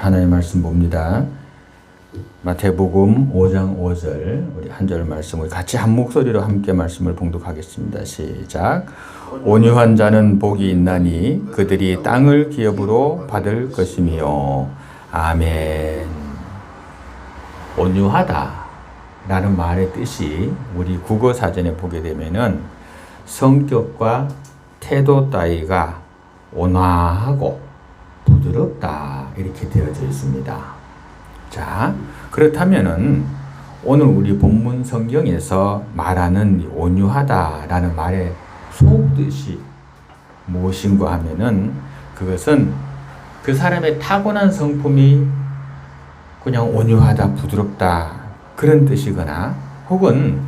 하나님의 말씀 봅니다. 마태복음 5장 5절 우리 한 절 말씀을 같이 한 목소리로 함께 말씀을 봉독하겠습니다. 시작. 온유한 자는 복이 있나니 그들이 땅을 기업으로 받을 것이며. 아멘. 온유하다 라는 말의 뜻이 우리 국어 사전에 보게 되면은 성격과 태도 따위가 온화하고 부드럽다 이렇게 되어져 있습니다. 자, 그렇다면은 오늘 우리 본문 성경에서 말하는 온유하다라는 말의 속뜻이 무엇인가 하면은 그것은 그 사람의 타고난 성품이 그냥 온유하다, 부드럽다 그런 뜻이거나 혹은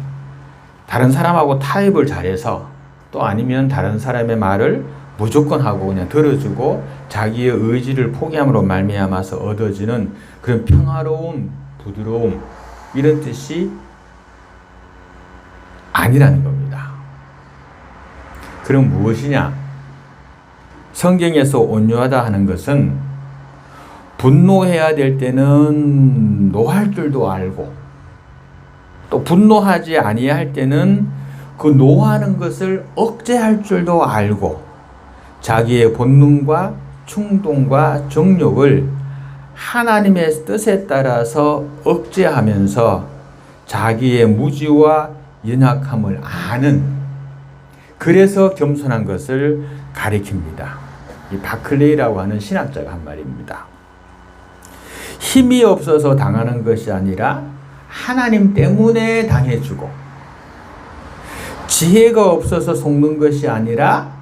다른 사람하고 타협을 잘해서 또 아니면 다른 사람의 말을 무조건 하고 그냥 들어주고 자기의 의지를 포기함으로 말미암아서 얻어지는 그런 평화로움, 부드러움 이런 뜻이 아니라는 겁니다. 그럼 무엇이냐? 성경에서 온유하다 하는 것은 분노해야 될 때는 노할 줄도 알고 또 분노하지 아니할 때는 그 노하는 것을 억제할 줄도 알고 자기의 본능과 충동과 정욕을 하나님의 뜻에 따라서 억제하면서 자기의 무지와 연약함을 아는, 그래서 겸손한 것을 가리킵니다. 이 바클레이라고 하는 신학자가 한 말입니다. 힘이 없어서 당하는 것이 아니라 하나님 때문에 당해주고, 지혜가 없어서 속는 것이 아니라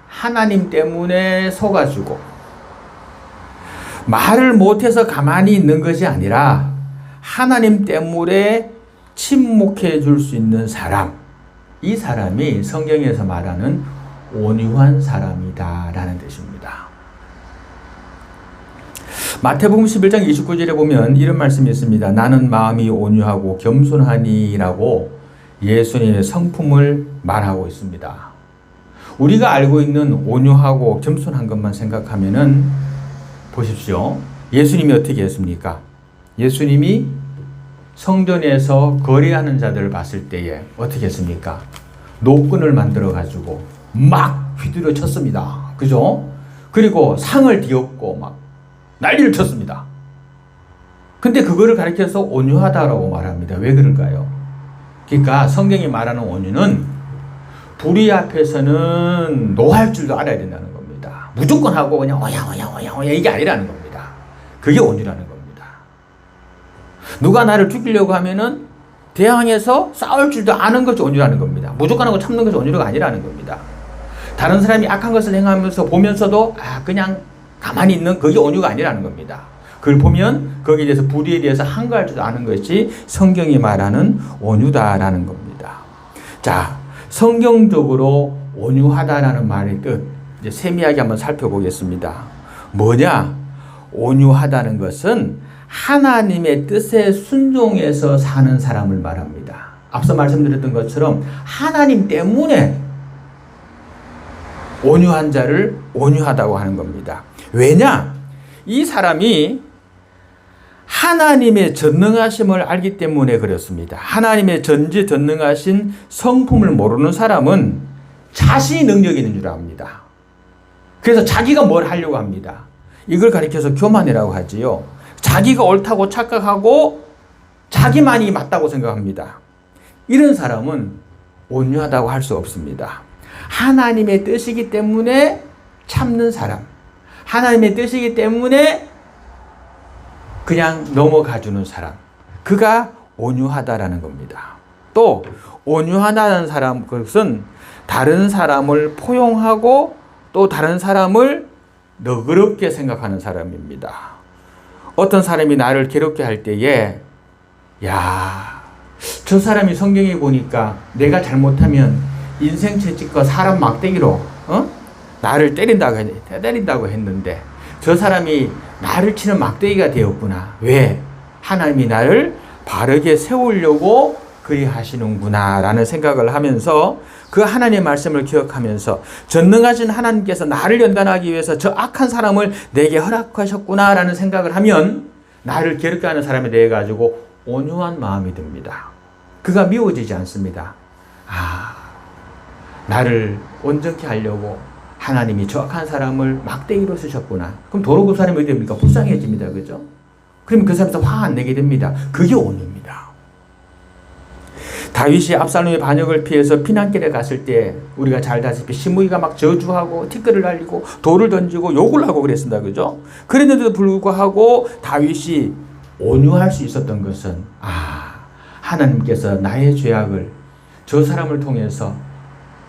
하나님 때문에 속아주고, 말을 못해서 가만히 있는 것이 아니라 하나님 때문에 침묵해 줄 수 있는 사람, 이 사람이 성경에서 말하는 온유한 사람이다 라는 뜻입니다. 마태복음 11장 29절에 보면 이런 말씀이 있습니다. 나는 마음이 온유하고 겸손하니 라고 예수님의 성품을 말하고 있습니다. 우리가 알고 있는 온유하고 겸손한 것만 생각하면은 보십시오. 예수님이 어떻게 했습니까? 예수님이 성전에서 거래하는 자들을 봤을 때에 어떻게 했습니까? 노끈을 만들어 가지고 막 휘두르 쳤습니다. 그죠? 그리고 상을 뒤엎고 막 난리를 쳤습니다. 근데 그거를 가리켜서 온유하다라고 말합니다. 왜 그럴까요? 그러니까 성경이 말하는 온유는 불의 앞에서는 노할 줄도 알아야 된다는 겁니다. 무조건 하고 그냥 오야 이게 아니라는 겁니다. 그게 온유라는 겁니다. 누가 나를 죽이려고 하면은 대항해서 싸울 줄도 아는 것이 온유라는 겁니다. 무조건 하고 참는 것이 온유가 아니라는 겁니다. 다른 사람이 악한 것을 행하면서 보면서도 그냥 가만히 있는 그게 온유가 아니라는 겁니다. 그걸 보면 거기에 대해서 불의에 대해서 항거할 줄도 아는 것이 성경이 말하는 온유다라는 겁니다. 자, 성경적으로 온유하다라는 말의 뜻, 이제 세미하게 한번 살펴보겠습니다. 뭐냐? 온유하다는 것은 하나님의 뜻에 순종해서 사는 사람을 말합니다. 앞서 말씀드렸던 것처럼 하나님 때문에 온유한 자를 온유하다고 하는 겁니다. 왜냐? 이 사람이 하나님의 전능하심을 알기 때문에 그렇습니다. 하나님의 전지전능하신 성품을 모르는 사람은 자신이 능력이 있는 줄 압니다. 그래서 자기가 뭘 하려고 합니다. 이걸 가리켜서 교만이라고 하지요. 자기가 옳다고 착각하고 자기만이 맞다고 생각합니다. 이런 사람은 온유하다고 할 수 없습니다. 하나님의 뜻이기 때문에 참는 사람, 하나님의 뜻이기 때문에 그냥 넘어가주는 사람, 그가 온유하다라는 겁니다. 또 온유하다는 사람, 그것은 다른 사람을 포용하고 또 다른 사람을 너그럽게 생각하는 사람입니다. 어떤 사람이 나를 괴롭게 할 때에 저 사람이 성경에 보니까 내가 잘못하면 인생 채찍과 사람 막대기로 나를 때린다고 했는데 저 사람이 나를 치는 막대기가 되었구나. 왜? 하나님이 나를 바르게 세우려고 그리 하시는구나 라는 생각을 하면서 그 하나님의 말씀을 기억하면서 전능하신 하나님께서 나를 연단하기 위해서 저 악한 사람을 내게 허락하셨구나 라는 생각을 하면 나를 괴롭게 하는 사람에 대해 가지고 온유한 마음이 듭니다. 그가 미워지지 않습니다. 나를 온전케 하려고 하나님이 저 악한 사람을 막대기로 쓰셨구나. 그럼 도로 그 사람이 어떻게 됩니까? 불쌍해집니다. 그죠? 그러면 그 사람에서 화 안 내게 됩니다. 그게 온유입니다. 다윗이 압살롬의 반역을 피해서 피난길에 갔을 때 우리가 잘 아다시피 시므이가 막 저주하고 티끌을 날리고 돌을 던지고 욕을 하고 그랬습니다. 그죠? 그랬는데도 불구하고 다윗이 온유할 수 있었던 것은 하나님께서 나의 죄악을 저 사람을 통해서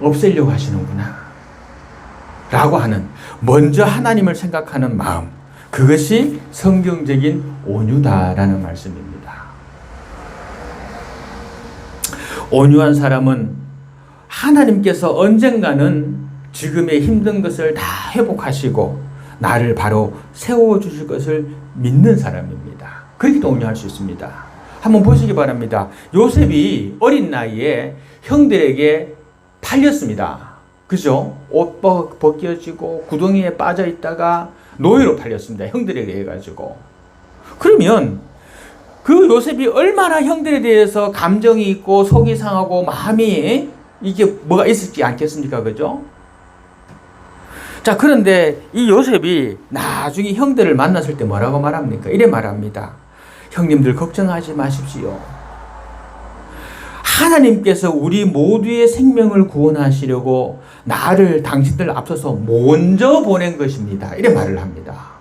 없애려고 하시는구나 라고 하는 먼저 하나님을 생각하는 마음, 그것이 성경적인 온유다라는 말씀입니다. 온유한 사람은 하나님께서 언젠가는 지금의 힘든 것을 다 회복하시고 나를 바로 세워주실 것을 믿는 사람입니다. 그렇게 온유할 수 있습니다. 한번 보시기 바랍니다. 요셉이 어린 나이에 형들에게 팔렸습니다. 그죠? 옷 벗겨지고 구덩이에 빠져 있다가 노예로 팔렸습니다. 형들에게 해가지고. 그러면 그 요셉이 얼마나 형들에 대해서 감정이 있고 속이 상하고 마음이 이게 뭐가 있을지 않겠습니까? 그죠? 자, 그런데 이 요셉이 나중에 형들을 만났을 때 뭐라고 말합니까? 이래 말합니다. 형님들 걱정하지 마십시오. 하나님께서 우리 모두의 생명을 구원하시려고 나를 당신들 앞서서 먼저 보낸 것입니다. 이래 말을 합니다.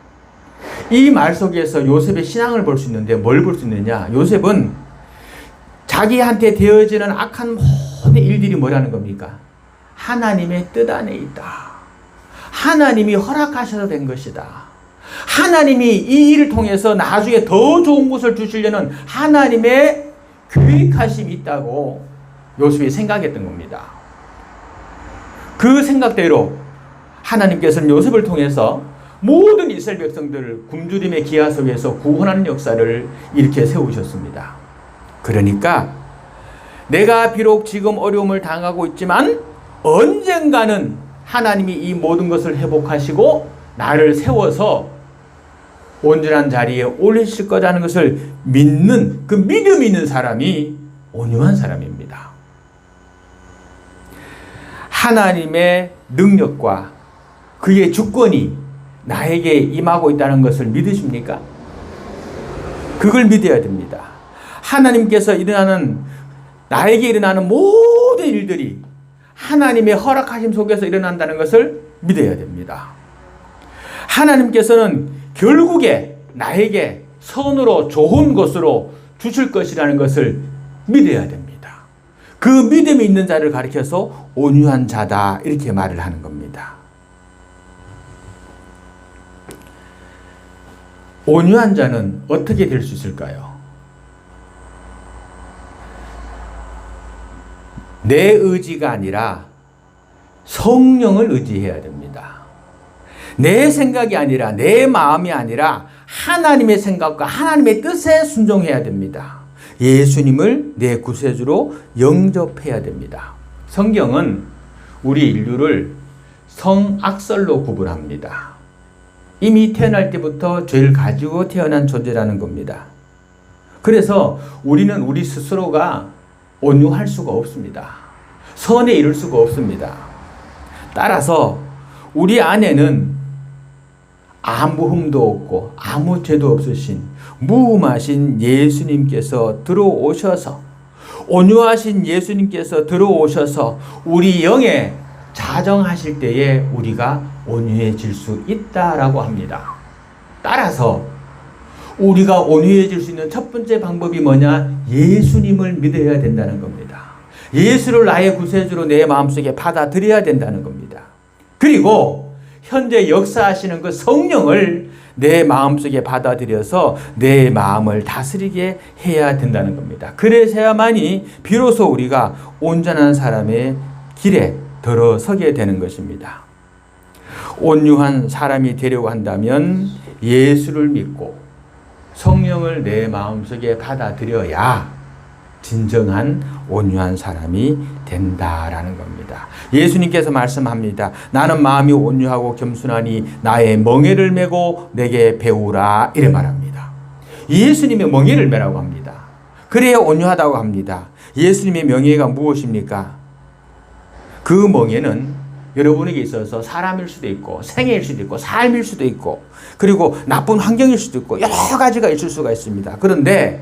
이 말 속에서 요셉의 신앙을 볼 수 있는데 뭘 볼 수 있느냐? 요셉은 자기한테 되어지는 악한 모든 일들이 뭐라는 겁니까? 하나님의 뜻 안에 있다. 하나님이 허락하셔서 된 것이다. 하나님이 이 일을 통해서 나중에 더 좋은 것을 주시려는 하나님의 계획하심이 있다고 요셉이 생각했던 겁니다. 그 생각대로 하나님께서는 요셉을 통해서 모든 이스라엘 백성들을 굶주림의 기아 속에서 구원하는 역사를 이렇게 세우셨습니다. 그러니까 내가 비록 지금 어려움을 당하고 있지만 언젠가는 하나님이 이 모든 것을 회복하시고 나를 세워서 온전한 자리에 올리실 거라는 것을 믿는 그 믿음이 있는 사람이 온유한 사람입니다. 하나님의 능력과 그의 주권이 나에게 임하고 있다는 것을 믿으십니까? 그걸 믿어야 됩니다. 하나님께서 나에게 일어나는 모든 일들이 하나님의 허락하심 속에서 일어난다는 것을 믿어야 됩니다. 하나님께서는 결국에 나에게 선으로 좋은 것으로 주실 것이라는 것을 믿어야 됩니다. 그 믿음이 있는 자를 가리켜서 온유한 자다 이렇게 말을 하는 겁니다. 온유한 자는 어떻게 될 수 있을까요? 내 의지가 아니라 성령을 의지해야 됩니다. 내 생각이 아니라 내 마음이 아니라 하나님의 생각과 하나님의 뜻에 순종해야 됩니다. 예수님을 내 구세주로 영접해야 됩니다. 성경은 우리 인류를 성악설로 구분합니다. 이미 태어날 때부터 죄를 가지고 태어난 존재라는 겁니다. 그래서 우리는 우리 스스로가 온유할 수가 없습니다. 선에 이를 수가 없습니다. 따라서 우리 안에는 아무 흠도 없고 아무 죄도 없으신 무음하신 예수님께서 들어오셔서 온유하신 예수님께서 들어오셔서 우리 영에 자정하실 때에 우리가 온유해질 수 있다라고 합니다. 따라서 우리가 온유해질 수 있는 첫 번째 방법이 뭐냐? 예수님을 믿어야 된다는 겁니다. 예수를 나의 구세주로 내 마음속에 받아들여야 된다는 겁니다. 그리고 현재 역사하시는 그 성령을 내 마음속에 받아들여서 내 마음을 다스리게 해야 된다는 겁니다. 그래서야만이 비로소 우리가 온전한 사람의 길에 들어서게 되는 것입니다. 온유한 사람이 되려고 한다면 예수를 믿고 성령을 내 마음속에 받아들여야 진정한 온유한 사람이 된다라는 겁니다. 예수님께서 말씀합니다. 나는 마음이 온유하고 겸손하니 나의 멍에를 메고 내게 배우라 이래 말합니다. 예수님의 멍에를 메라고 합니다. 그래야 온유하다고 합니다. 예수님의 명예가 무엇입니까? 그 멍에는 여러분에게 있어서 사람일 수도 있고 생애일 수도 있고 삶일 수도 있고 그리고 나쁜 환경일 수도 있고 여러 가지가 있을 수가 있습니다. 그런데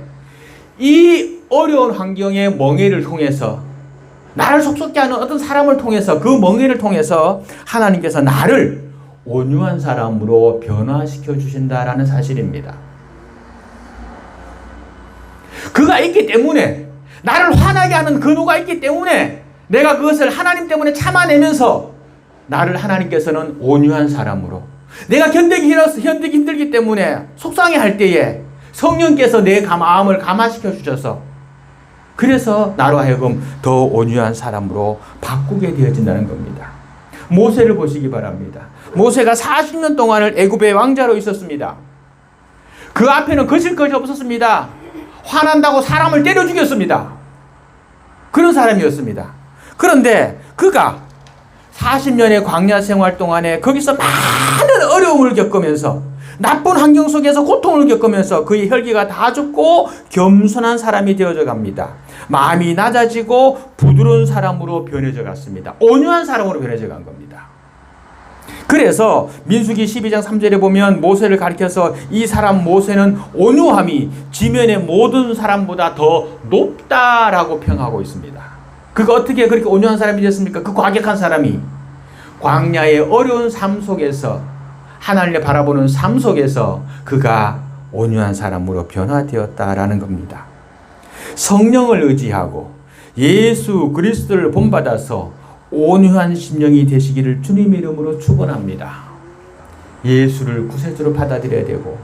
이 어려운 환경의 멍에를 통해서 나를 속속게 하는 어떤 사람을 통해서 그 멍에를 통해서 하나님께서 나를 온유한 사람으로 변화시켜 주신다라는 사실입니다. 그가 있기 때문에 나를 화나게 하는 근호가 있기 때문에 내가 그것을 하나님 때문에 참아내면서 나를 하나님께서는 온유한 사람으로 내가 견디기 힘들기 때문에 속상해할 때에 성령께서 내 마음을 감화시켜 주셔서 그래서 나로 하여금 더 온유한 사람으로 바꾸게 되어진다는 겁니다. 모세를 보시기 바랍니다. 모세가 40년 동안을 애굽의 왕자로 있었습니다. 그 앞에는 거칠 것이 없었습니다. 화난다고 사람을 때려 죽였습니다. 그런 사람이었습니다. 그런데 그가 40년의 광야 생활 동안에 거기서 많은 어려움을 겪으면서 나쁜 환경 속에서 고통을 겪으면서 그의 혈기가 다 죽고 겸손한 사람이 되어져 갑니다. 마음이 낮아지고 부드러운 사람으로 변해져 갔습니다. 온유한 사람으로 변해져 간 겁니다. 그래서 민수기 12장 3절에 보면 모세를 가리켜서 이 사람 모세는 온유함이 지면의 모든 사람보다 더 높다라고 평하고 있습니다. 그가 어떻게 그렇게 온유한 사람이 됐습니까? 그 과격한 사람이 광야의 어려운 삶 속에서 하나님을 바라보는 삶 속에서 그가 온유한 사람으로 변화되었다라는 겁니다. 성령을 의지하고 예수 그리스도를 본받아서 온유한 심령이 되시기를 주님의 이름으로 축원합니다. 예수를 구세주로 받아들여야 되고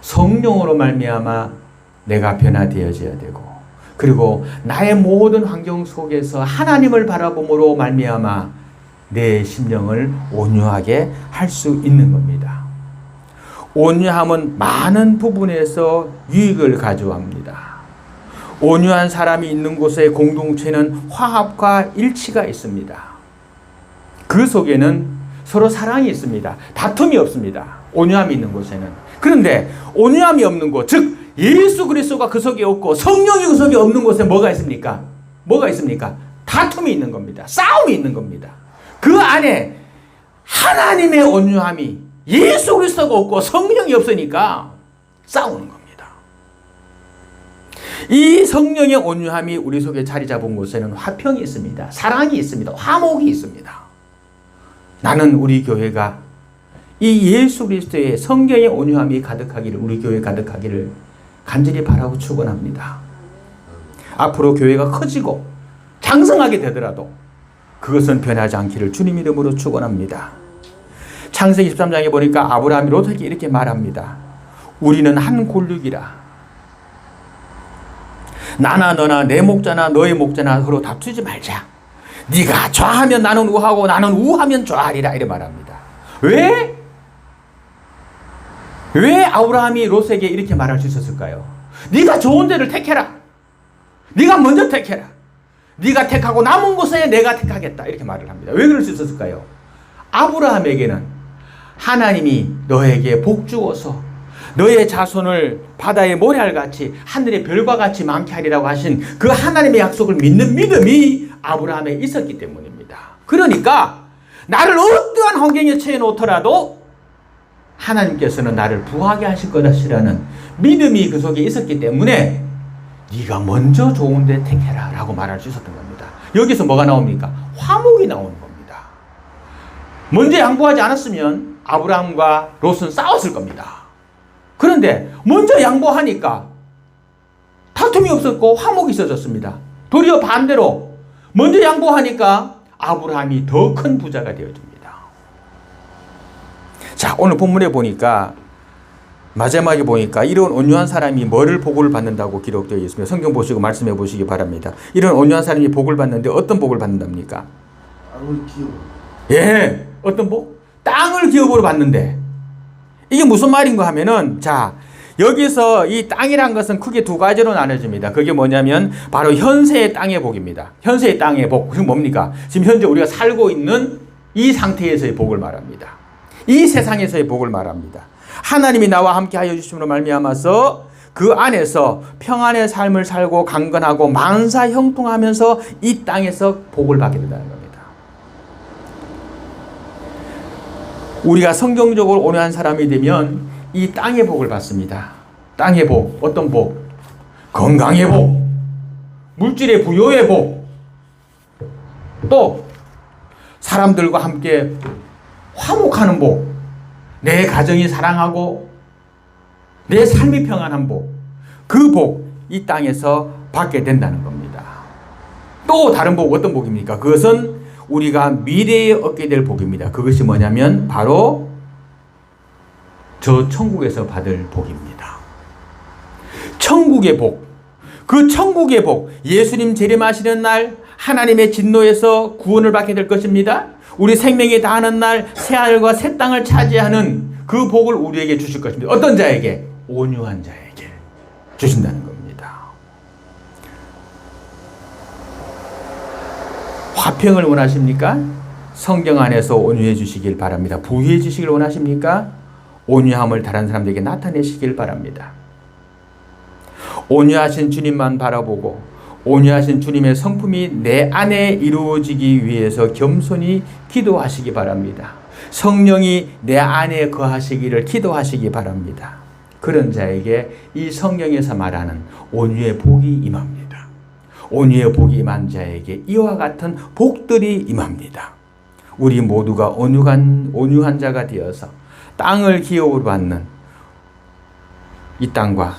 성령으로 말미암아 내가 변화되어져야 되고 그리고 나의 모든 환경 속에서 하나님을 바라봄으로 말미암아 내 심령을 온유하게 할 수 있는 겁니다. 온유함은 많은 부분에서 유익을 가져옵니다. 온유한 사람이 있는 곳의 공동체는 화합과 일치가 있습니다. 그 속에는 서로 사랑이 있습니다. 다툼이 없습니다. 온유함이 있는 곳에는. 그런데 온유함이 없는 곳, 즉 예수 그리스도가 그 속에 없고 성령이 그 속에 없는 곳에 뭐가 있습니까? 뭐가 있습니까? 다툼이 있는 겁니다. 싸움이 있는 겁니다. 그 안에 하나님의 온유함이 예수 그리스도가 없고 성령이 없으니까 싸우는 겁니다. 이 성령의 온유함이 우리 속에 자리 잡은 곳에는 화평이 있습니다. 사랑이 있습니다. 화목이 있습니다. 나는 우리 교회가 이 예수 그리스도의 성령의 온유함이 가득하기를 우리 교회에 가득하기를 간절히 바라고 축원합니다. 앞으로 교회가 커지고 장성하게 되더라도 그것은 변하지 않기를 주님 이름으로 축원합니다. 창세기 13장에 보니까 아브라함이 롯에게 이렇게 말합니다. 우리는 한 골육이라. 나나 너나 내 목자나 너의 목자나 서로 다투지 말자. 네가 좌하면 나는 우하고 나는 우하면 좌하리라 이렇게 말합니다. 왜 아브라함이 롯에게 이렇게 말할 수 있었을까요? 네가 좋은 데를 택해라. 네가 먼저 택해라. 네가 택하고 남은 곳에 내가 택하겠다 이렇게 말을 합니다. 왜 그럴 수 있었을까요? 아브라함에게는 하나님이 너에게 복 주어서 너의 자손을 바다의 모래알같이 하늘의 별과 같이 많게 하리라고 하신 그 하나님의 약속을 믿는 믿음이 아브라함에 있었기 때문입니다. 그러니까 나를 어떠한 환경에 처해 놓더라도 하나님께서는 나를 부하게 하실 것이라는 믿음이 그 속에 있었기 때문에 네가 먼저 좋은 데 택해라 라고 말할 수 있었던 겁니다. 여기서 뭐가 나옵니까? 화목이 나오는 겁니다. 먼저 양보하지 않았으면 아브라함과 롯은 싸웠을 겁니다. 그런데 먼저 양보하니까 다툼이 없었고 화목이 있어졌습니다. 도리어 반대로 먼저 양보하니까 아브라함이 더 큰 부자가 되어집니다. 자, 오늘 본문에 보니까 마지막에 보니까 이런 온유한 사람이 뭐를 복을 받는다고 기록되어 있습니다. 성경 보시고 말씀해 보시기 바랍니다. 이런 온유한 사람이 복을 받는데 어떤 복을 받는답니까? 땅을 기업. 예, 어떤 복? 땅을 기업으로 받는데 이게 무슨 말인가 하면은 자, 여기서 이 땅이란 것은 크게 두 가지로 나눠집니다. 그게 뭐냐면 바로 현세의 땅의 복입니다. 현세의 땅의 복. 지금 뭡니까? 지금 현재 우리가 살고 있는 이 상태에서의 복을 말합니다. 이 세상에서의 복을 말합니다. 하나님이 나와 함께 하여 주심으로 말미암아서 그 안에서 평안의 삶을 살고 강건하고 만사 형통하면서 이 땅에서 복을 받게 된다는 겁니다. 우리가 성경적으로 온유한 사람이 되면 이 땅의 복을 받습니다. 땅의 복, 어떤 복? 건강의 복, 물질의 부여의 복, 또 사람들과 함께 화목하는 복, 내 가정이 사랑하고 내 삶이 평안한 복, 그 복, 이 땅에서 받게 된다는 겁니다. 또 다른 복, 어떤 복입니까? 그것은 우리가 미래에 얻게 될 복입니다. 그것이 뭐냐면 바로 저 천국에서 받을 복입니다. 천국의 복, 그 천국의 복, 예수님 재림하시는 날 하나님의 진노에서 구원을 받게 될 것입니다. 우리 생명이 다하는 날 새하늘과 새 땅을 차지하는 그 복을 우리에게 주실 것입니다. 어떤 자에게? 온유한 자에게 주신다는 겁니다. 화평을 원하십니까? 성경 안에서 온유해 주시길 바랍니다. 부유해 주시길 원하십니까? 온유함을 다른 사람들에게 나타내시길 바랍니다. 온유하신 주님만 바라보고 온유하신 주님의 성품이 내 안에 이루어지기 위해서 겸손히 기도하시기 바랍니다. 성령이 내 안에 거하시기를 기도하시기 바랍니다. 그런 자에게 이 성경에서 말하는 온유의 복이 임합니다. 온유의 복이 임한 자에게 이와 같은 복들이 임합니다. 우리 모두가 온유한 자가 되어서 땅을 기업으로 받는 이 땅과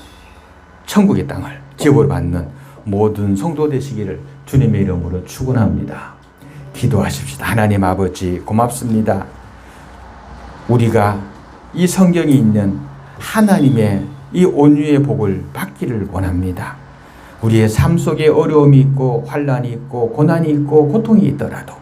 천국의 땅을 기업으로 받는 모든 성도 되시기를 주님의 이름으로 축원합니다. 기도하십시다. 하나님 아버지 고맙습니다. 우리가 이 성경이 있는 하나님의 이 온유의 복을 받기를 원합니다. 우리의 삶 속에 어려움이 있고 환난이 있고 고난이 있고 고통이 있더라도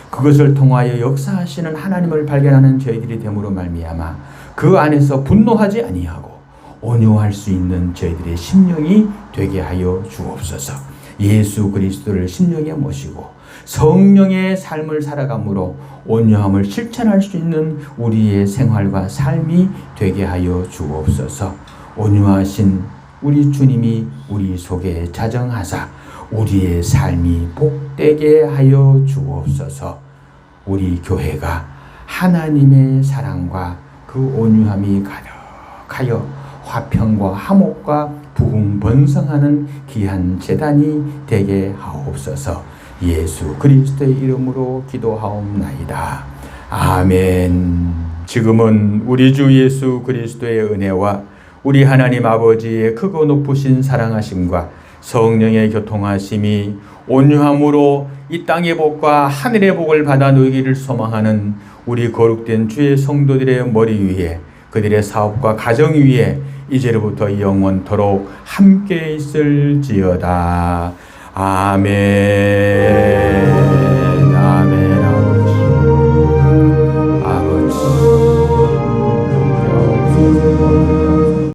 그것을 통하여 역사하시는 하나님을 발견하는 저희들이 됨으로 말미암아 그 안에서 분노하지 아니하고 온유할 수 있는 저희들의 심령이 되게 하여 주옵소서. 예수 그리스도를 심령에 모시고 성령의 삶을 살아감으로 온유함을 실천할 수 있는 우리의 생활과 삶이 되게 하여 주옵소서. 온유하신 우리 주님이 우리 속에 자정하사 우리의 삶이 복되게 하여 주옵소서. 우리 교회가 하나님의 사랑과 그 온유함이 가득하여 화평과 화목과 부흥번성하는 귀한 제단이 되게 하옵소서. 예수 그리스도의 이름으로 기도하옵나이다. 아멘. 지금은 우리 주 예수 그리스도의 은혜와 우리 하나님 아버지의 크고 높으신 사랑하심과 성령의 교통하심이 온유함으로 이 땅의 복과 하늘의 복을 받아 누리기를 소망하는 우리 거룩된 주의 성도들의 머리 위에 그들의 사업과 가정 위에 이제로부터 영원토록 함께 있을지어다. 아멘.